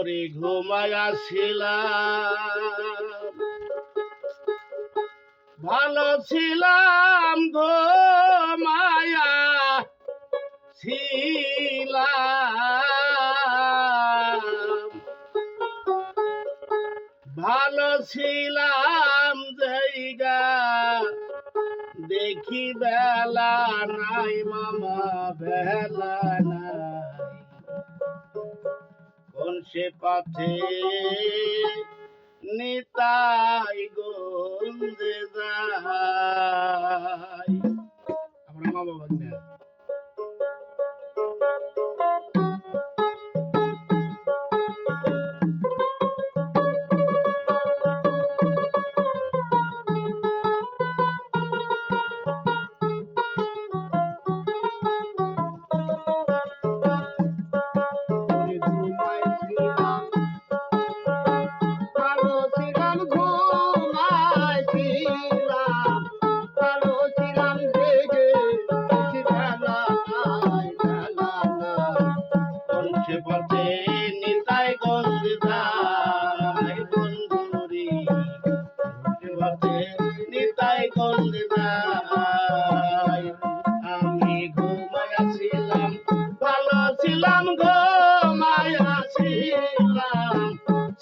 ওরে ঘুমাইয়াছিলাম, ভালো ছিলাম ঘুমাইয়া ছিলাম, ভালো ছিলাম জায়গা দেখি বেলা নাই মামা, বেলা নাই। কোন সে পথে নিতাই গঞ্জে যায়। আমরা মা বাবা না পথে নিতাই গঞ্জ যায় বন্ধুরি, পথে নিতাই গঞ্জ যায়। আমি ঘুমাইয়াছিলাম, ভালো ছিলাম ঘুমাইয়াছিলাম,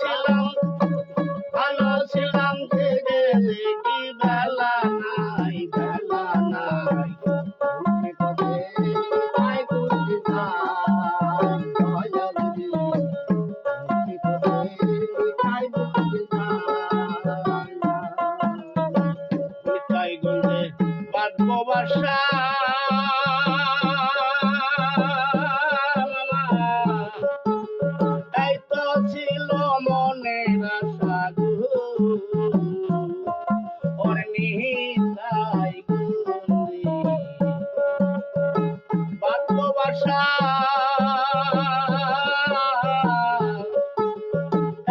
ছিলাম ভালো ছিলাম জেগে দেখি বেলা নাই, বেলা নাই। বাঁধবো বাসা এই তো ছিল মনের আশা গো, ওর নিতাই গঞ্জে বাঁধবো বাসা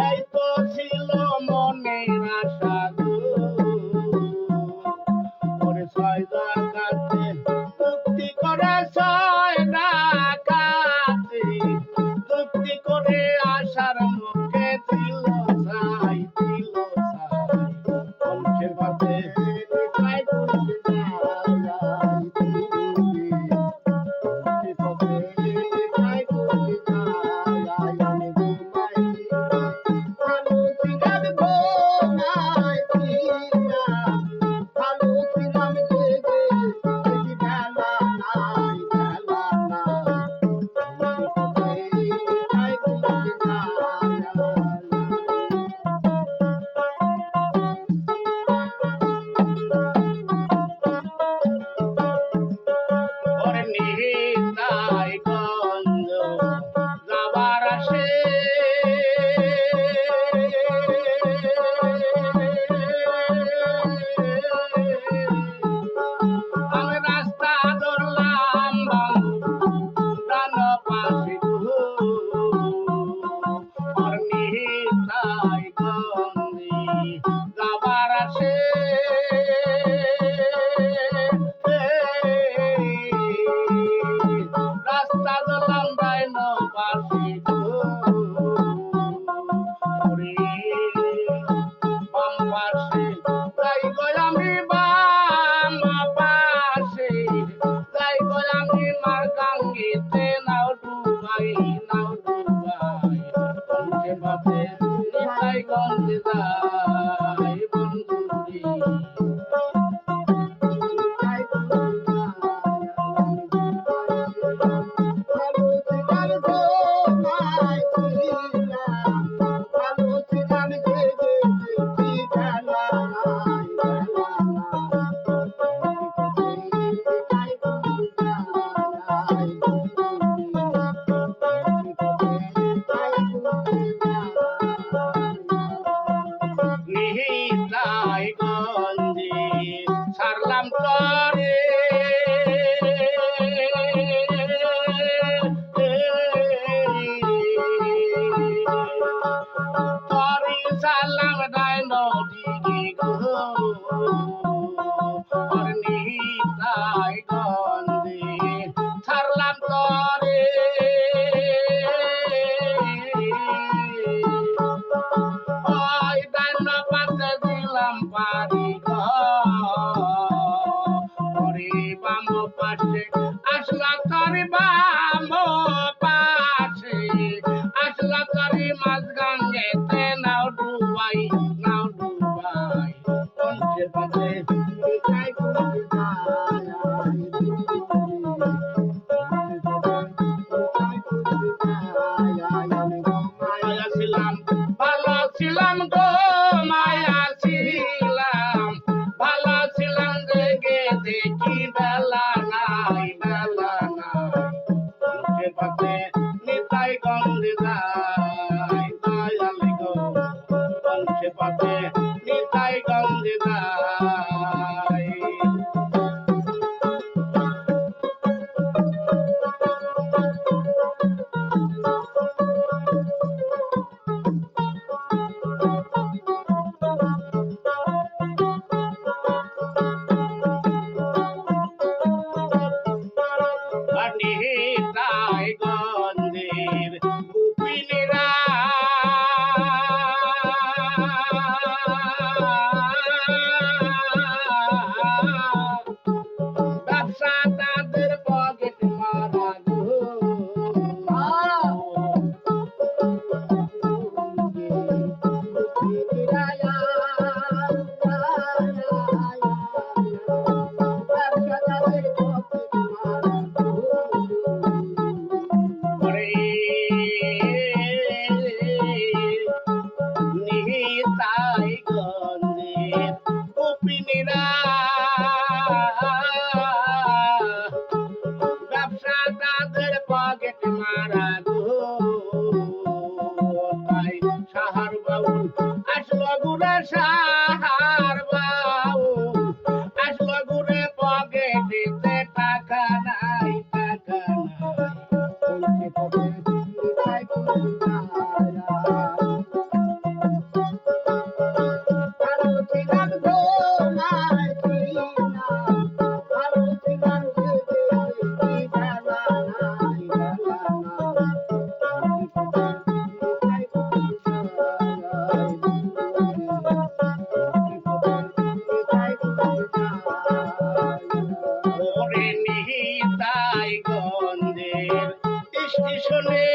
এই তো ছিল মনের আশা গো, ওরে ছয় ডাকাতে মুক্তি করে, ছয় ডাকাতে মুক্তি করে আশার মুখে দিল ছাই, দিল ছাই। কণ্ঠের পথে নিতাই গঞ্জে যায়, কণ্ঠের পথে নিতাই গঞ্জে যায়। আমি ঘুমাইছিলাম, ভালো ছিলাম ঘুমাইছিলাম, ভালো ছিলাম জেগে দেখি বেলা নাই, বেলা নাই। পথে নিতাই গঞ্জে যায়। ওরে নিতাই গঞ্জ যাবার আসে আমি রাস্তা ধরলাম বন্ধু ডান পাশে গো, ওর নিতাই গঞ্জে যাবার আসে রাস্তা ধরলাম ডাইন পাশে গো, ওরে বাম পাশে যাই গো আমি, বাম পাশে যাই গো আমি, মার গাঙ্গিতে নাও ডুবাই, নাও ডুবাই। কণ্ঠে পথে নিতাই গঞ্জে যায় বন্ধুরি, নিতাই গঞ্জে যায়। ভালো ছিলাম ঘুমাইছিলাম, ভালো ছিলাম জেগে দেখি বেলা নাই, বেলা নাই। পথে নিতাই গঞ্জে যায় বন্ধুরি, পথে নিতাই গঞ্জে যায়। নিতাই গন্ধে যায় দয়াল গো বংশে পথে নিতাই গন্ধে যায় নিতাই গন্ধের গোপিনীরা ব্যবসা তাদের পকেট মারা গো নিতাই গন্ধের গোপিনীরা ব্যবসা তাদের পকেট মারা গো তাই সাহার বাউল আসলো ঘুরে সাহার বাউল আসলো ঘুরে পকেটেতে টাকা নাই ওরে নিতাই গন্ধের স্টেশনে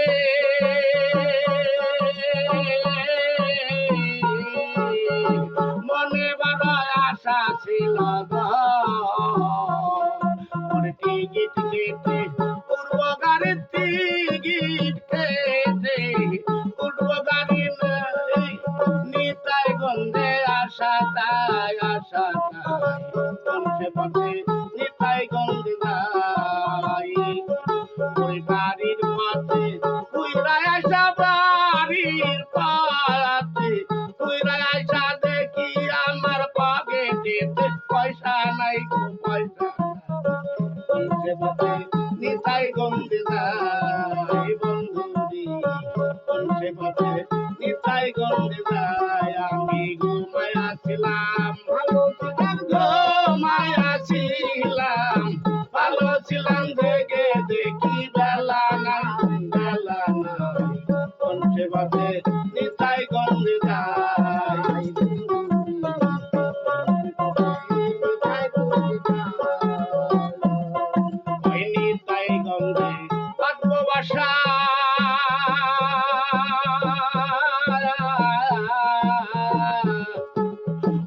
মনে বড় আশা ছিল গো ওরে টিকিট কেটে পূর্ব গাড়ির টিকিট কেটে পূর্ব গাড়ি নিতাই গন্ধে আশা তাই বংশে পথে নিতাই গন্ধে যাই ওই বাড়ির পথে তুইরা আইসা বাড়ির পথে তুইরা আইসা দেখি আমার পকেটেতে পয়সা নাই গো পয়সা বংশে পথে নিতাই গন্ধে যাই বন্ধুরি বংশে পথে নিতাই গন্ধে যাই আমি ঘুমাইয়াছিলাম ভালো ছিলাম দেখে দেখি বেলা নাই বংশে পথে নিতাই গন্ধে যায় নিতাই গন্ধে বাঁধব বাসা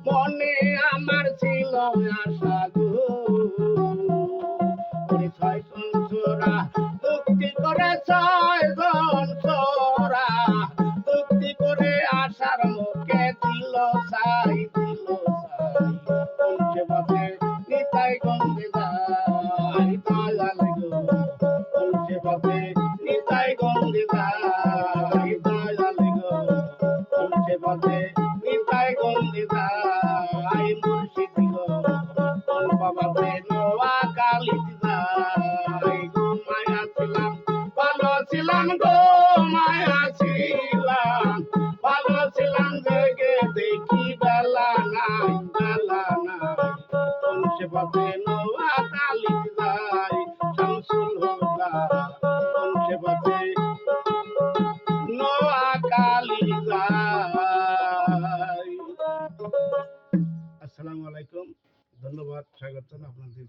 মনে আমার ছিল আশা গো ছয়জন চোরা চুক্তি করে ছয়জন চোরা চুক্তি করে আশার মুখে দিল সাই বংশে পথে নিতাই গন্ধে যায় দয়াল গো বংশে পথে নিতাই গন্ধে যায় দয়াল গো বংশে পথে নিতাই গন্ধে যায় মুর্শিদ গো বাবাতে নোয়া কালিত যায় গো মায়া ছিলাম ভালো ছিলাম গো মায়া ছিলাম ভালো ছিলাম দেখে দেখি বেলা নাই বংশে পথে নোয়া কালিত যায় শামসুল হুদা বংশে পথে নোয়া কালি যায়। আসসালামু আলাইকুম, ধন্যবাদ, স্বাগত আপনাদের।